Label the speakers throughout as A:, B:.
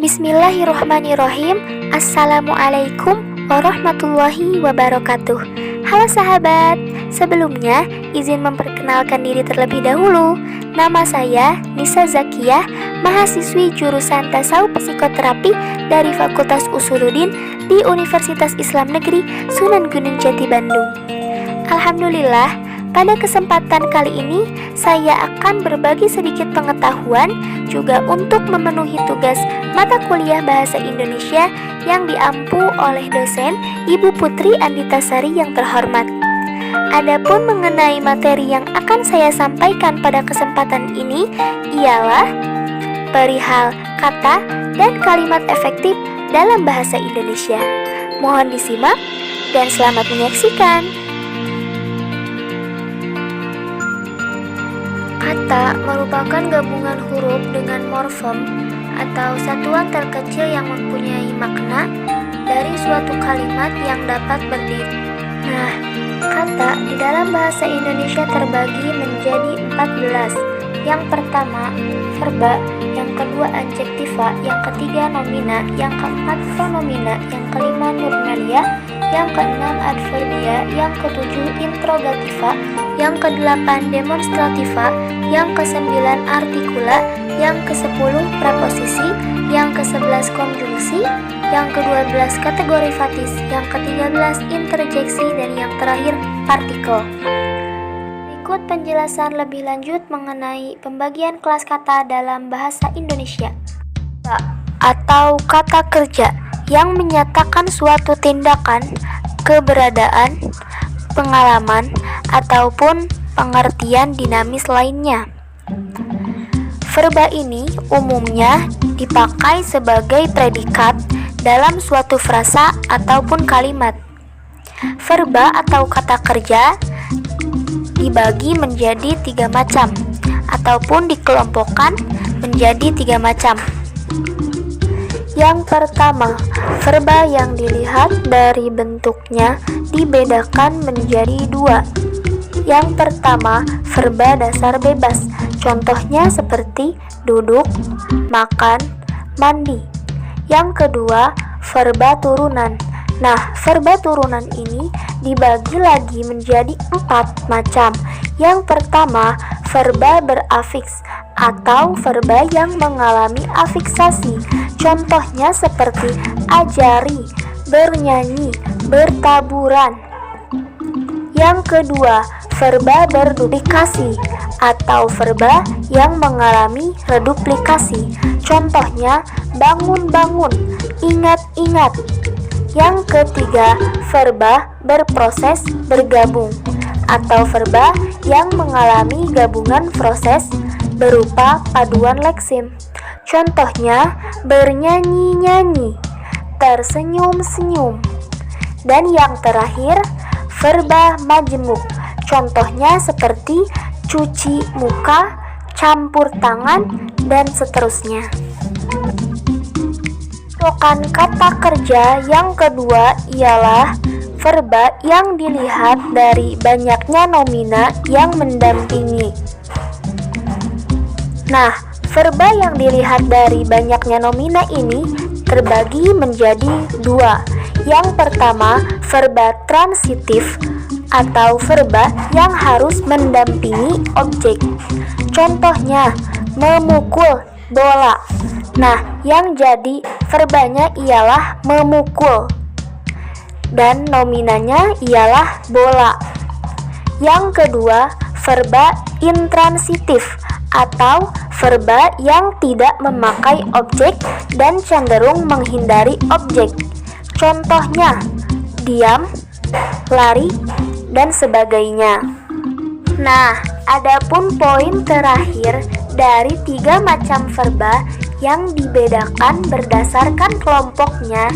A: Bismillahirrohmanirrohim. Assalamualaikum warahmatullahi wabarakatuh. Halo sahabat, sebelumnya izin memperkenalkan diri terlebih dahulu. Nama saya Nisa Zakiyah, mahasiswi jurusan Tasawuf Psikoterapi dari Fakultas Usuluddin di Universitas Islam Negeri Sunan Gunung Jati, Bandung. Alhamdulillah, pada kesempatan kali ini saya akan berbagi sedikit pengetahuan juga untuk memenuhi tugas mata kuliah Bahasa Indonesia yang diampu oleh dosen Ibu Putri Anditasari yang terhormat. Adapun mengenai materi yang akan saya sampaikan pada kesempatan ini ialah perihal kata dan kalimat efektif dalam bahasa Indonesia. Mohon disimak dan selamat menyaksikan. Kata merupakan gabungan huruf dengan morfem atau satuan terkecil yang mempunyai makna dari suatu kalimat yang dapat berdiri. Nah, kata di dalam bahasa Indonesia terbagi menjadi 14. Yang pertama, verba, yang kedua adjektiva, yang ketiga nomina, yang keempat pronomina, yang kelima nominalia, yang keenam adverbia, yang ketujuh interrogativa, yang kedelapan demonstrativa, yang kesembilan artikula, yang kesepuluh preposisi, yang kesebelas konjungsi, yang kedua-belas kategori fatis, yang ke-13 interjeksi, dan yang terakhir partikel. Berikut penjelasan lebih lanjut mengenai pembagian kelas kata dalam bahasa Indonesia. Atau kata kerja yang menyatakan suatu tindakan, keberadaan, pengalaman, ataupun pengertian dinamis lainnya. Verba ini umumnya dipakai sebagai predikat dalam suatu frasa ataupun kalimat. Verba atau kata kerja dibagi menjadi 3 macam ataupun dikelompokkan menjadi 3 macam. Yang pertama, verba yang dilihat dari bentuknya dibedakan menjadi 2. Yang pertama, verba dasar bebas. Contohnya seperti duduk, makan, mandi. Yang kedua, verba turunan. Nah, verba turunan ini dibagi lagi menjadi 4 macam. Yang pertama, verba berafiks atau verba yang mengalami afiksasi. Contohnya seperti ajari, bernyanyi, bertaburan. Yang kedua, verba berduplikasi atau verba yang mengalami reduplikasi. Contohnya bangun-bangun, ingat-ingat. Yang ketiga, verba berproses bergabung atau verba yang mengalami gabungan proses berupa paduan leksim. Contohnya bernyanyi-nyanyi, tersenyum-senyum. Dan yang terakhir, verba majemuk. Contohnya seperti cuci muka, campur tangan, dan seterusnya. Contohkan kata kerja yang kedua ialah verba yang dilihat dari banyaknya nomina yang mendampingi. Nah, verba yang dilihat dari banyaknya nomina ini terbagi menjadi 2. Yang pertama, verba transitif atau verba yang harus mendampingi objek. Contohnya, memukul bola. Nah, yang jadi verbanya ialah memukul dan nominanya ialah bola. Yang kedua, verba intransitif atau verba yang tidak memakai objek dan cenderung menghindari objek. Contohnya, diam, lari, dan sebagainya. Nah, adapun poin terakhir dari 3 macam verba yang dibedakan berdasarkan kelompoknya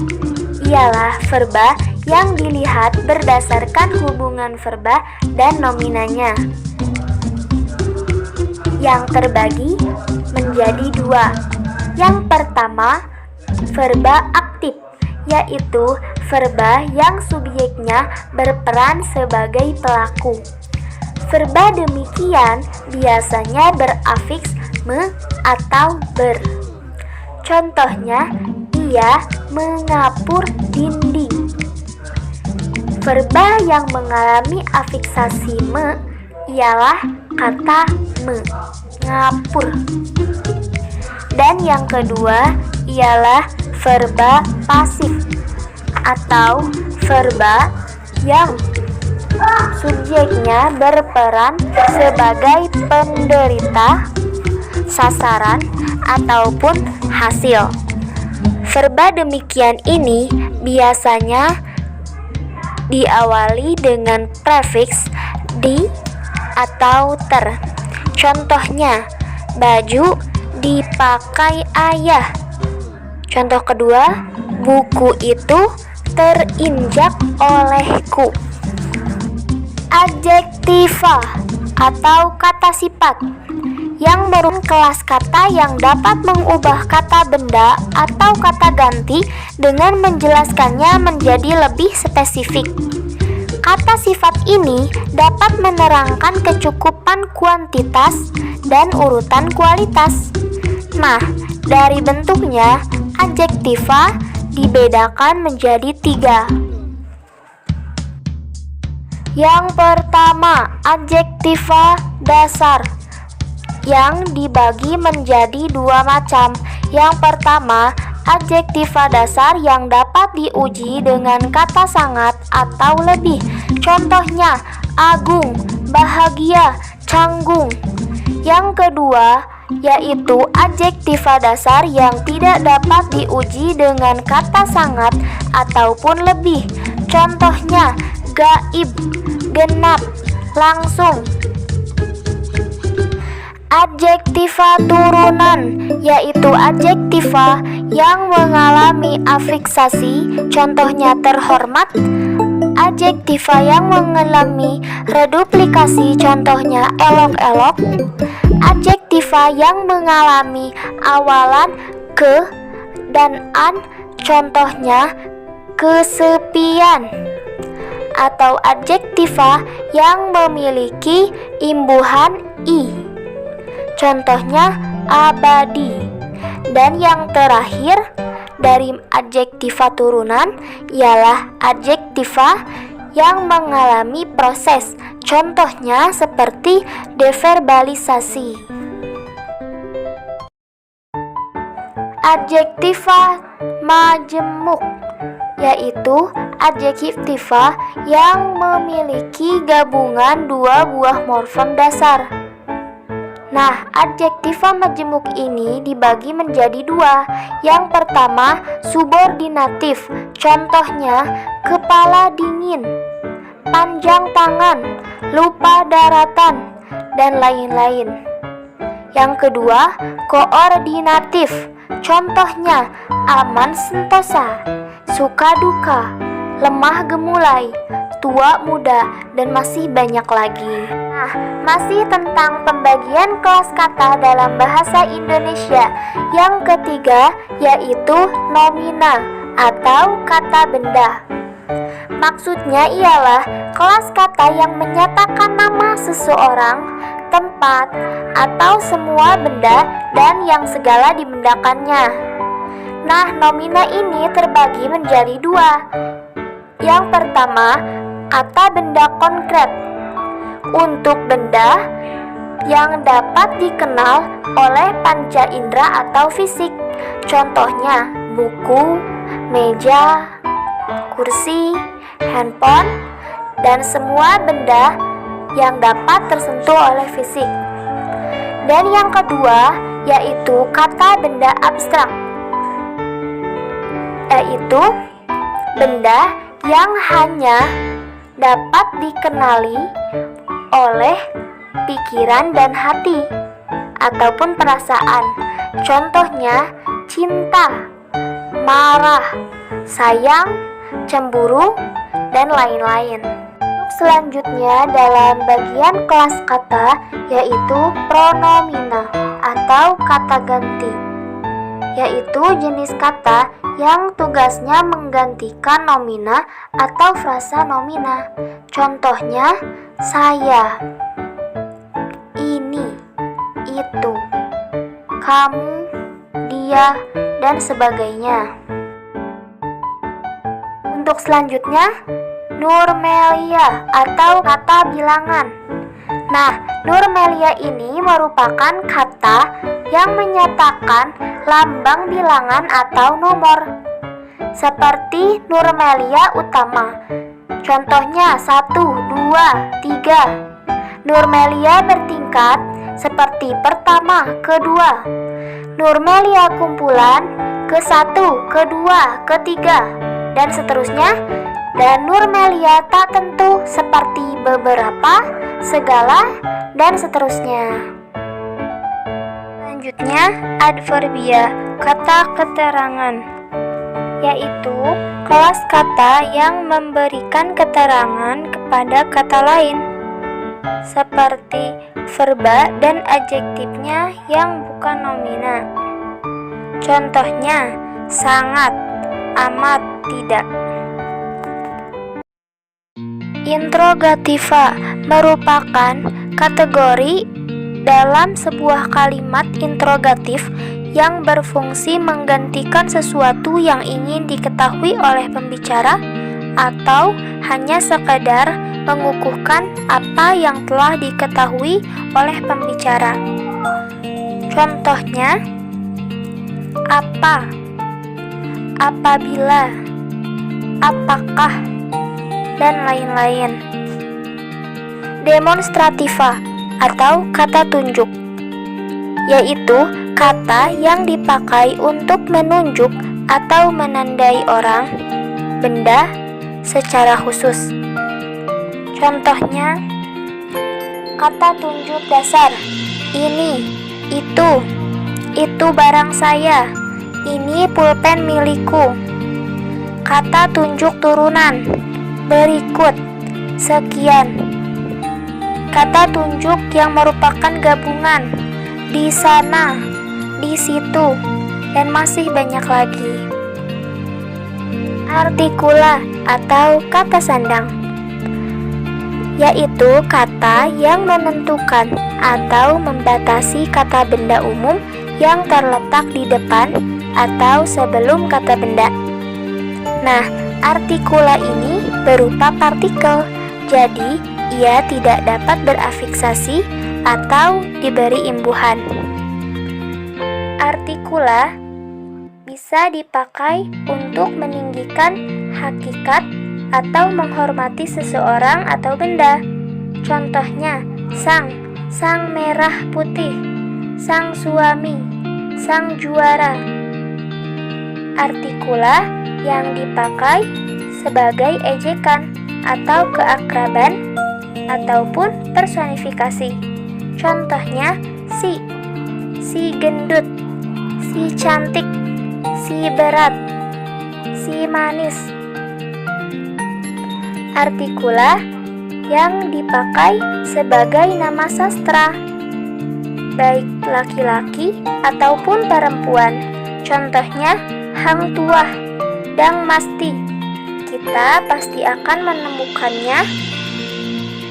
A: ialah verba yang dilihat berdasarkan hubungan verba dan nominanya, yang terbagi menjadi 2. Yang pertama, verba aktif, yaitu verba yang subjeknya berperan sebagai pelaku. Verba demikian biasanya berafiks me atau ber. Contohnya, ia mengapur dinding. Verba yang mengalami afiksasi me ialah kata mengapur. Dan yang kedua ialah verba pasif atau verba yang subjeknya berperan sebagai penderita, sasaran, ataupun hasil. Verba demikian ini biasanya diawali dengan prefiks di atau ter. Contohnya, baju dipakai ayah. Contoh kedua, buku itu terinjak olehku. Adjektiva atau kata sifat yang merupakan kelas kata yang dapat mengubah kata benda atau kata ganti dengan menjelaskannya menjadi lebih spesifik. Kata sifat ini dapat menerangkan kecukupan kuantitas dan urutan kualitas. Nah, dari bentuknya, adjektiva dibedakan menjadi 3. Yang pertama, adjektiva dasar yang dibagi menjadi 2 macam. Yang pertama, adjektiva dasar yang dapat diuji dengan kata sangat atau lebih. Contohnya, agung, bahagia, canggung. Yang kedua, yaitu adjektiva dasar yang tidak dapat diuji dengan kata sangat ataupun lebih. Contohnya, gaib, genap, langsung. Adjektiva turunan yaitu adjektiva yang mengalami afiksasi, contohnya terhormat. Adjektiva yang mengalami reduplikasi, contohnya elok-elok. Adjektiva yang mengalami awalan ke dan an, contohnya kesepian. Atau adjektiva yang memiliki imbuhan i, contohnya abadi. Dan yang terakhir dari adjektiva turunan ialah adjektiva yang mengalami proses, contohnya seperti deverbalisasi. Adjektiva majemuk yaitu adjektiva yang memiliki gabungan 2 buah morfem dasar. Nah, adjektiva majemuk ini dibagi menjadi 2. Yang pertama, subordinatif. Contohnya, kepala dingin, panjang tangan, lupa daratan, dan lain-lain. Yang kedua, koordinatif. Contohnya, aman sentosa, suka duka, lemah gemulai, tua muda, dan masih banyak lagi. Nah, masih tentang pembagian kelas kata dalam bahasa Indonesia. Yang ketiga yaitu nomina atau kata benda. Maksudnya ialah kelas kata yang menyatakan nama seseorang, tempat, atau semua benda dan yang segala dibendakannya. Nah, nomina ini terbagi menjadi 2. Yang pertama, kata benda konkret. Untuk benda yang dapat dikenal oleh panca indera atau fisik. Contohnya, buku, meja, kursi, handphone, dan semua benda yang dapat tersentuh oleh fisik. Dan yang kedua, yaitu kata benda abstrak, yaitu benda yang hanya dapat dikenali oleh pikiran dan hati ataupun perasaan. Contohnya, cinta, marah, sayang, cemburu, dan lain-lain. Selanjutnya dalam bagian kelas kata yaitu pronomina atau kata ganti, yaitu jenis kata yang tugasnya menggantikan nomina atau frasa nomina. Contohnya, saya, ini, itu, kamu, dia, dan sebagainya. Untuk selanjutnya, Nurmelia atau kata bilangan. Nah, Nurmelia ini merupakan kata yang menyatakan lambang bilangan atau nomor, seperti Nurmelia utama. Contohnya 1, 2, 3. Nurmelia bertingkat seperti pertama, kedua. Nurmelia kumpulan ke-1, kedua, ketiga, dan seterusnya. Dan Nurmelia tak tentu seperti beberapa, segala, dan seterusnya. Selanjutnya, adverbia, kata keterangan, yaitu kelas kata yang memberikan keterangan kepada kata lain, seperti verba dan adjektifnya yang bukan nomina. Contohnya, sangat, amat, tidak. Interrogativa merupakan kategori dalam sebuah kalimat interrogatif yang berfungsi menggantikan sesuatu yang ingin diketahui oleh pembicara atau hanya sekadar mengukuhkan apa yang telah diketahui oleh pembicara. Contohnya, apa, apabila, apakah, dan lain-lain. Demonstrativa atau kata tunjuk, yaitu kata yang dipakai untuk menunjuk atau menandai orang, benda secara khusus. Contohnya, kata tunjuk dasar, ini, itu barang saya, ini pulpen milikku. Kata tunjuk turunan, berikut, sekian. Kata tunjuk yang merupakan gabungan, di sana, di situ, dan masih banyak lagi. Artikula atau kata sandang, yaitu kata yang menentukan atau membatasi kata benda umum yang terletak di depan atau sebelum kata benda. Nah, artikula ini berupa partikel, jadi ia tidak dapat berafiksasi atau diberi imbuhan. Artikula bisa dipakai untuk meninggikan hakikat atau menghormati seseorang atau benda. Contohnya, sang merah putih, sang suami, sang juara. Artikula yang dipakai sebagai ejekan atau keakraban ataupun personifikasi. Contohnya, si gendut, si cantik, si berat, si manis. Artikula yang dipakai sebagai nama sastra, baik laki-laki ataupun perempuan. Contohnya, hang tuah, dang masti. Kita pasti akan menemukannya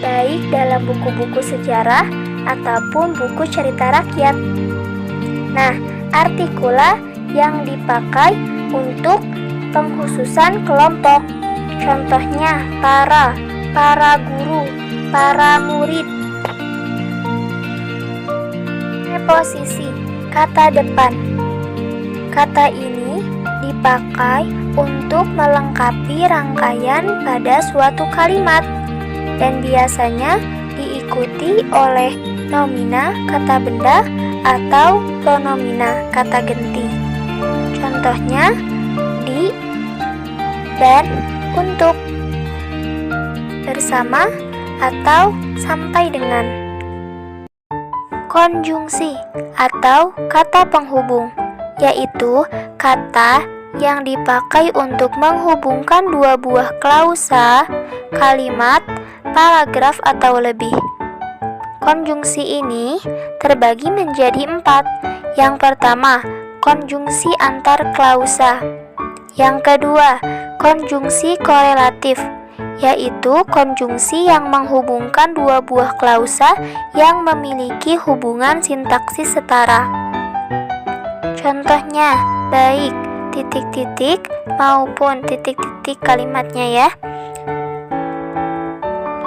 A: baik dalam buku-buku sejarah ataupun buku cerita rakyat. Nah, artikula yang dipakai untuk pengkhususan kelompok. Contohnya, para guru, para murid. Preposisi, kata depan. Kata ini dipakai untuk melengkapi rangkaian pada suatu kalimat dan biasanya diikuti oleh nomina kata benda atau pronomina kata genti. Contohnya, di, dan, untuk, bersama, atau sampai dengan. Konjungsi atau kata penghubung, yaitu kata yang dipakai untuk menghubungkan dua buah klausa, kalimat, paragraf, atau lebih. Konjungsi ini terbagi menjadi 4. Yang pertama, konjungsi antar klausa. Yang kedua, konjungsi korelatif, yaitu konjungsi yang menghubungkan dua buah klausa yang memiliki hubungan sintaksis setara. Contohnya, baik, titik-titik maupun titik-titik kalimatnya ya.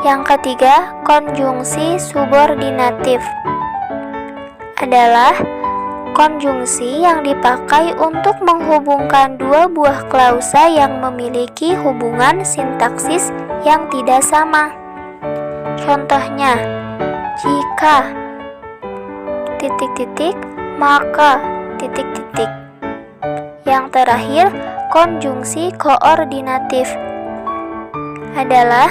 A: Yang ketiga, konjungsi subordinatif adalah konjungsi yang dipakai untuk menghubungkan dua buah klausa yang memiliki hubungan sintaksis yang tidak sama. Contohnya, jika titik-titik maka titik-titik. Yang terakhir, konjungsi koordinatif adalah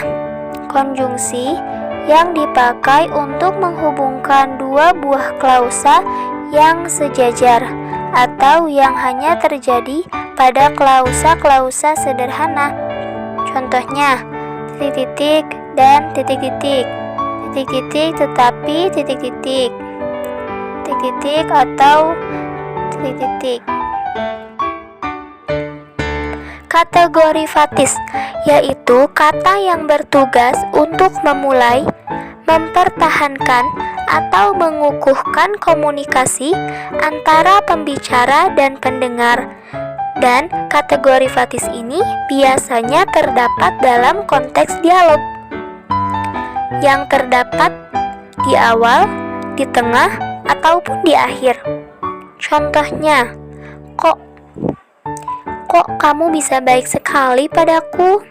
A: konjungsi yang dipakai untuk menghubungkan dua buah klausa yang sejajar atau yang hanya terjadi pada klausa-klausa sederhana. Contohnya, titik-titik dan titik-titik, titik-titik tetapi titik-titik, titik-titik atau titik-titik. Kategori fatis, yaitu kata yang bertugas untuk memulai, mempertahankan, atau mengukuhkan komunikasi antara pembicara dan pendengar. Dan kategori fatis ini biasanya terdapat dalam konteks dialog yang terdapat di awal, di tengah, ataupun di akhir. Contohnya, Kok kamu bisa baik sekali padaku?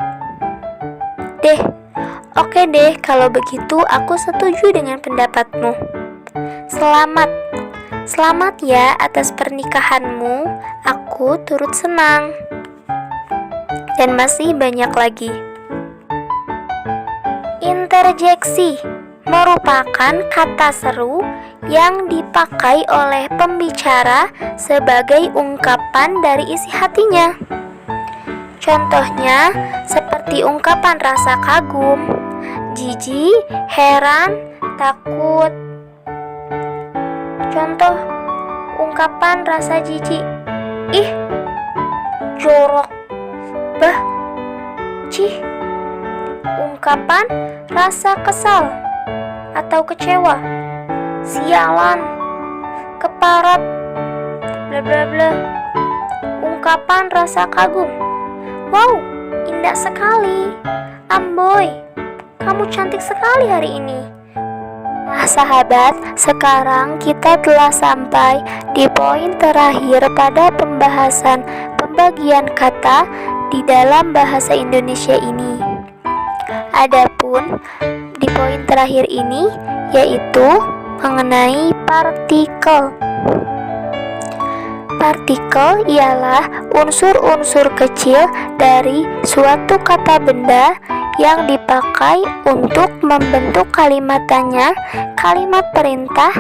A: Oke deh, kalau begitu aku setuju dengan pendapatmu. Selamat ya atas pernikahanmu, aku turut senang. Dan masih banyak lagi. Interjeksi merupakan kata seru yang dipakai oleh pembicara sebagai ungkapan dari isi hatinya. Contohnya seperti ungkapan rasa kagum, jijik, heran, takut. Contoh ungkapan rasa jijik, ih, jorok, bah, cih. Ungkapan rasa kesal atau kecewa, sialan, keparat, bla bla bla. Ungkapan rasa kagum, wow, indah sekali, Amboy, kamu cantik sekali hari ini. Nah sahabat, sekarang kita telah sampai di poin terakhir pada pembahasan pembagian kata di dalam bahasa Indonesia ini. Adapun di poin terakhir ini yaitu mengenai partikel. Partikel ialah unsur-unsur kecil dari suatu kata benda yang dipakai untuk membentuk kalimatannya, kalimat perintah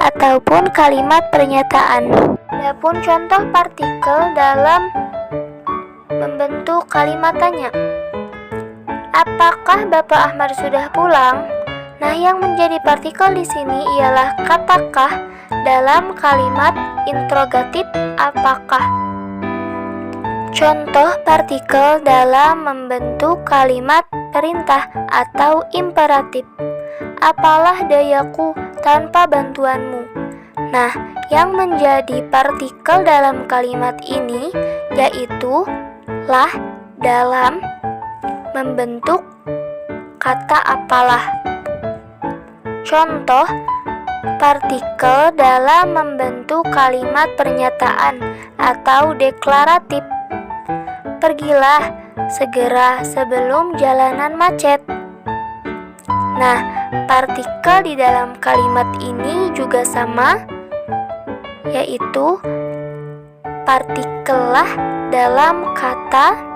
A: ataupun kalimat pernyataan. Adapun contoh partikel dalam membentuk kalimatannya. Apakah Bapak Ahmad sudah pulang? Nah, yang menjadi partikel di sini ialah katakah dalam kalimat interrogatif apakah. Contoh partikel dalam membentuk kalimat perintah atau imperatif. Apalah dayaku tanpa bantuanmu. Nah, yang menjadi partikel dalam kalimat ini yaitu lah dalam membentuk kata apalah. Contoh partikel dalam membentuk kalimat pernyataan atau deklaratif. Pergilah segera sebelum jalanan macet. Nah, partikel di dalam kalimat ini juga sama, yaitu partikel lah dalam kata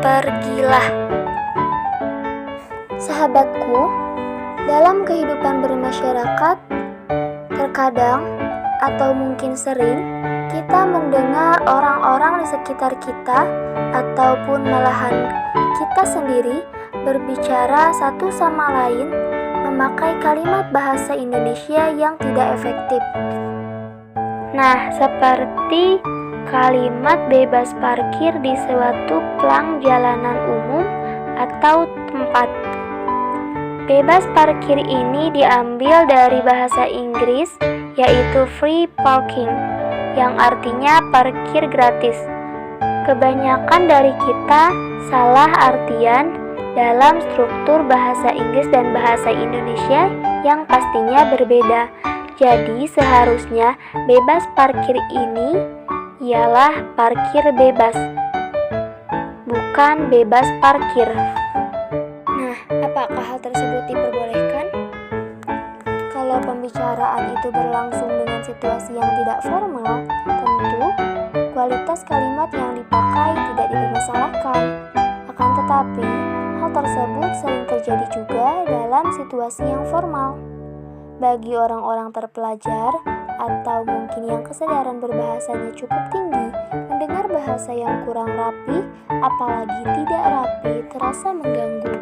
A: pergilah. Sahabatku, dalam kehidupan bermasyarakat, terkadang atau mungkin sering kita mendengar orang-orang di sekitar kita ataupun malahan kita sendiri berbicara satu sama lain memakai kalimat bahasa Indonesia yang tidak efektif. Nah, seperti kalimat bebas parkir di suatu plang jalanan umum atau tempat. Bebas parkir ini diambil dari bahasa Inggris yaitu free parking, yang artinya parkir gratis. Kebanyakan dari kita salah artian dalam struktur bahasa Inggris dan bahasa Indonesia yang pastinya berbeda. Jadi seharusnya bebas parkir ini ialah parkir bebas, bukan bebas parkir. Nah, apakah hal tersebut diperbolehkan? Kalau pembicaraan itu berlangsung dengan situasi yang tidak formal, tentu kualitas kalimat yang dipakai tidak dipermasalahkan. Akan tetapi, hal tersebut sering terjadi juga dalam situasi yang formal. Bagi orang-orang terpelajar atau mungkin yang kesadaran berbahasanya cukup tinggi, mendengar bahasa yang kurang rapi, apalagi tidak rapi, terasa mengganggu.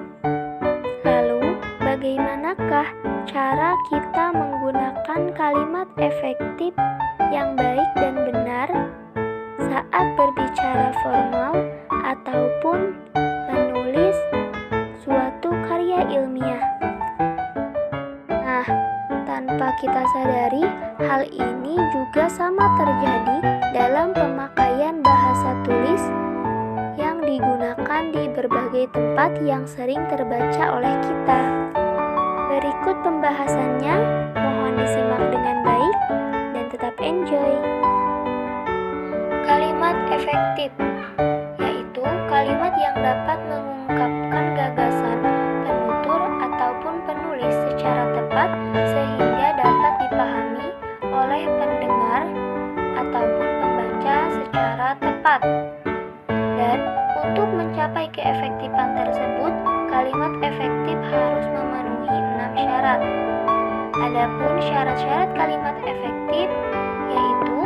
A: Lalu, bagaimanakah cara kita menggunakan kalimat efektif yang baik dan benar saat berbicara formal ataupun menulis suatu karya ilmiah? Nah, tanpa kita sadari, hal ini juga sama terjadi dalam pemakaian bahasa tulis yang digunakan di berbagai tempat yang sering terbaca oleh kita. Berikut pembahasannya, mohon disimak dengan baik dan tetap enjoy. Kalimat efektif yaitu kalimat yang dapat mengungkapkan gagasan penutur ataupun penulis secara tepat sehingga dapat dipahami oleh pendengar ataupun pembaca secara tepat. Dan untuk mencapai keefektifan tersebut, kalimat efektif harus memenuhi 6 syarat. Adapun syarat-syarat kalimat efektif yaitu: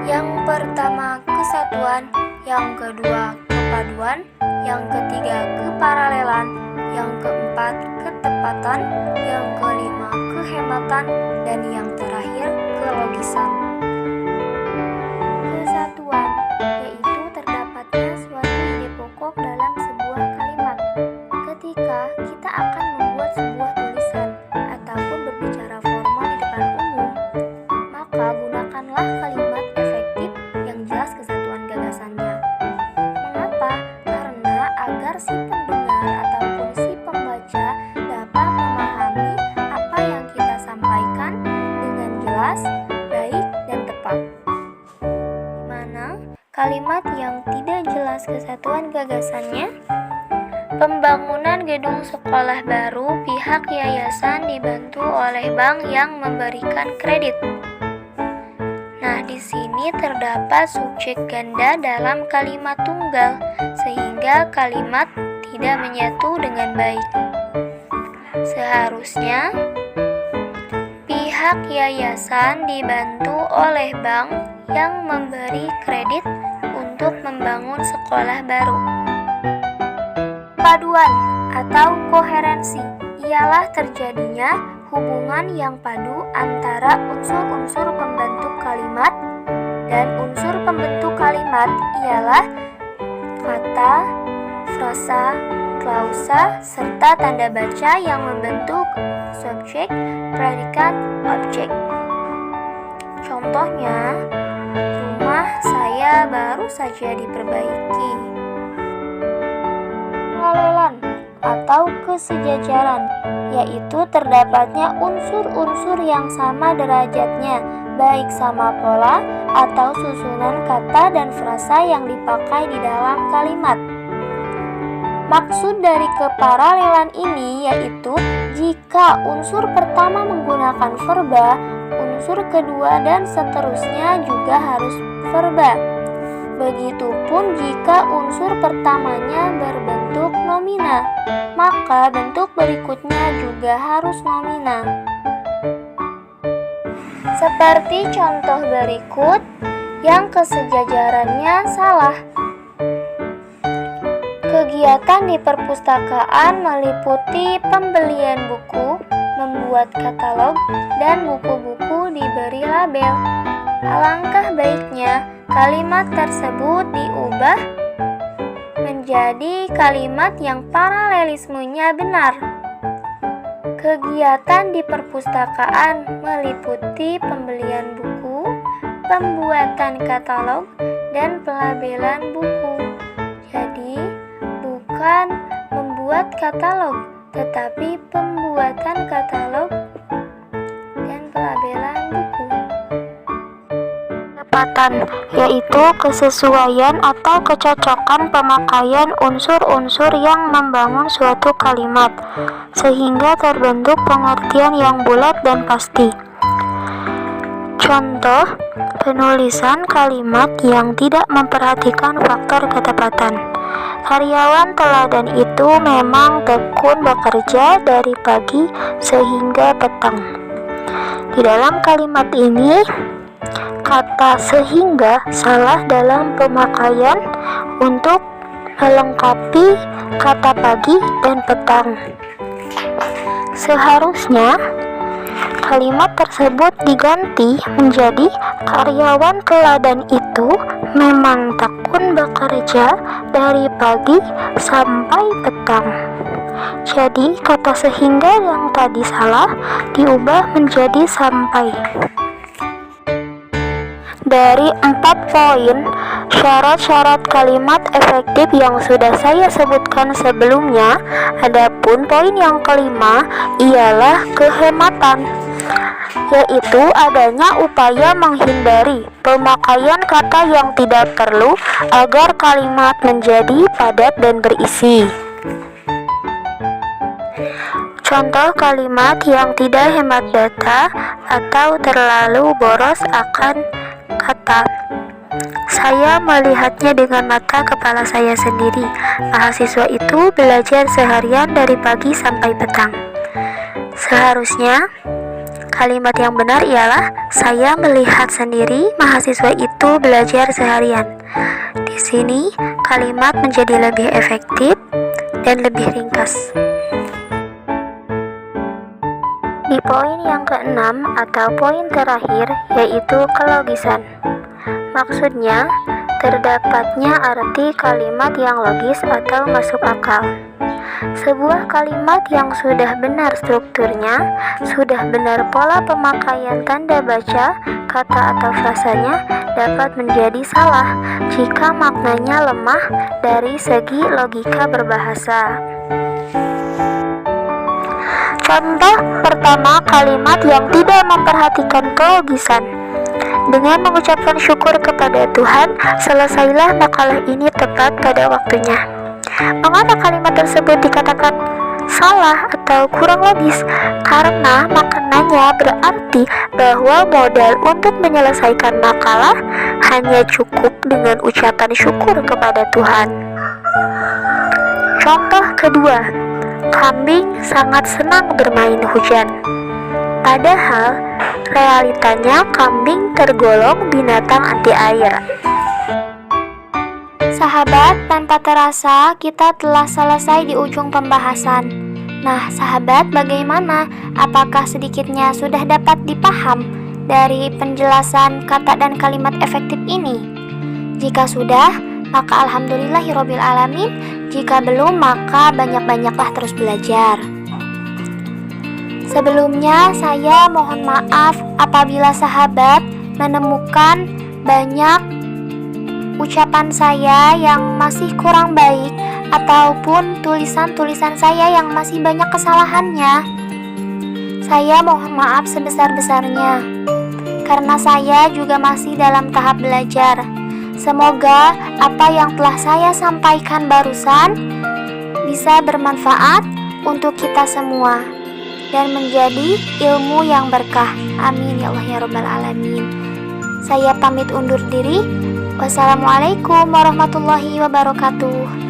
A: yang pertama, kesatuan; yang kedua, kepaduan; yang ketiga, keparalelan; yang keempat, ketepatan; yang kelima, kehematan; dan yang terakhir, kelogisan. Kesatuan yaitu terdapatnya suatu ide pokok dalam sebuah kalimat. Ketika kita akan membuat sebuah tulisan ataupun berbicara formal di depan umum, maka gunakanlah kalimat efektif yang jelas kesatuan gagasannya. Mengapa? Karena agar si pendengar ataupun si pembaca dapat memahami apa yang kita sampaikan dengan jelas, baik, dan tepat. Mana kalimat yang tidak jelas kesatuan gagasannya? Pembangunan gedung sekolah baru, pihak yayasan dibantu oleh bank yang memberikan kredit. Nah, di sini terdapat subjek ganda dalam kalimat tunggal, sehingga kalimat tidak menyatu dengan baik. Seharusnya pihak yayasan dibantu oleh bank yang memberi kredit untuk membangun sekolah baru. Paduan atau koherensi ialah terjadinya hubungan yang padu antara unsur-unsur pembentuk kalimat, dan unsur pembentuk kalimat ialah kata, frasa, klausa, serta tanda baca yang membentuk subjek, predikat, objek. Contohnya, rumah saya baru saja diperbaiki. Paralelan atau kesejajaran yaitu terdapatnya unsur-unsur yang sama derajatnya, baik sama pola atau susunan kata dan frasa yang dipakai di dalam kalimat. Maksud dari keparalelan ini yaitu jika unsur pertama menggunakan verba, unsur kedua dan seterusnya juga harus verba. Begitupun jika unsur pertamanya berbentuk nomina, maka bentuk berikutnya juga harus nomina. Seperti contoh berikut yang kesejajarannya salah. Kegiatan di perpustakaan meliputi pembelian buku, membuat katalog, dan buku-buku diberi label. Alangkah baiknya kalimat tersebut diubah menjadi kalimat yang paralelismenya benar. Kegiatan di perpustakaan meliputi pembelian buku, pembuatan katalog dan pelabelan buku. Jadi, bukan membuat katalog, tetapi pembuatan katalog dan pelabelan buku. Ketepatan, yaitu kesesuaian atau kecocokan pemakaian unsur-unsur yang membangun suatu kalimat, sehingga terbentuk pengertian yang bulat dan pasti. Contoh, penulisan kalimat yang tidak memperhatikan faktor ketepatan. Karyawan teladan itu memang tekun bekerja dari pagi sehingga petang. Di dalam kalimat ini, kata sehingga salah dalam pemakaian untuk melengkapi kata pagi dan petang. Seharusnya kalimat tersebut diganti menjadi karyawan teladan itu memang tekun bekerja dari pagi sampai petang. Jadi kata sehingga yang tadi salah diubah menjadi sampai. Dari 4 poin syarat-syarat kalimat efektif yang sudah saya sebutkan sebelumnya, adapun poin yang kelima ialah kehematan, yaitu adanya upaya menghindari pemakaian kata yang tidak perlu agar kalimat menjadi padat dan berisi. Contoh kalimat yang tidak hemat data atau terlalu boros akan kata. Saya melihatnya dengan mata kepala saya sendiri. Mahasiswa itu belajar seharian dari pagi sampai petang. Seharusnya kalimat yang benar ialah saya melihat sendiri mahasiswa itu belajar seharian. Di sini kalimat menjadi lebih efektif dan lebih ringkas. Di poin yang keenam atau poin terakhir, yaitu kelogisan. Maksudnya, terdapatnya arti kalimat yang logis atau masuk akal. Sebuah kalimat yang sudah benar strukturnya, sudah benar pola pemakaian tanda baca, kata atau frasanya, dapat menjadi salah jika maknanya lemah dari segi logika berbahasa. Contoh pertama, kalimat yang tidak memperhatikan kelogisan. Dengan mengucapkan syukur kepada Tuhan, selesailah makalah ini tepat pada waktunya. Mengapa kalimat tersebut dikatakan salah atau kurang logis? Karena maknanya berarti bahwa modal untuk menyelesaikan makalah hanya cukup dengan ucapan syukur kepada Tuhan. Contoh kedua, kambing sangat senang bermain hujan. Padahal realitanya kambing tergolong binatang anti air. Sahabat, tanpa terasa kita telah selesai di ujung pembahasan. Nah, sahabat, bagaimana? Apakah sedikitnya sudah dapat dipaham dari penjelasan kata dan kalimat efektif ini? Jika sudah, maka alhamdulillahirabbil alamin. Jika belum, maka banyak-banyaklah terus belajar. Sebelumnya, saya mohon maaf apabila sahabat menemukan banyak ucapan saya yang masih kurang baik ataupun tulisan-tulisan saya yang masih banyak kesalahannya. Saya mohon maaf sebesar-besarnya, karena saya juga masih dalam tahap belajar. Semoga apa yang telah saya sampaikan barusan bisa bermanfaat untuk kita semua dan menjadi ilmu yang berkah. Amin ya Allah ya Rabbal Alamin. Saya pamit undur diri. Wassalamualaikum warahmatullahi wabarakatuh.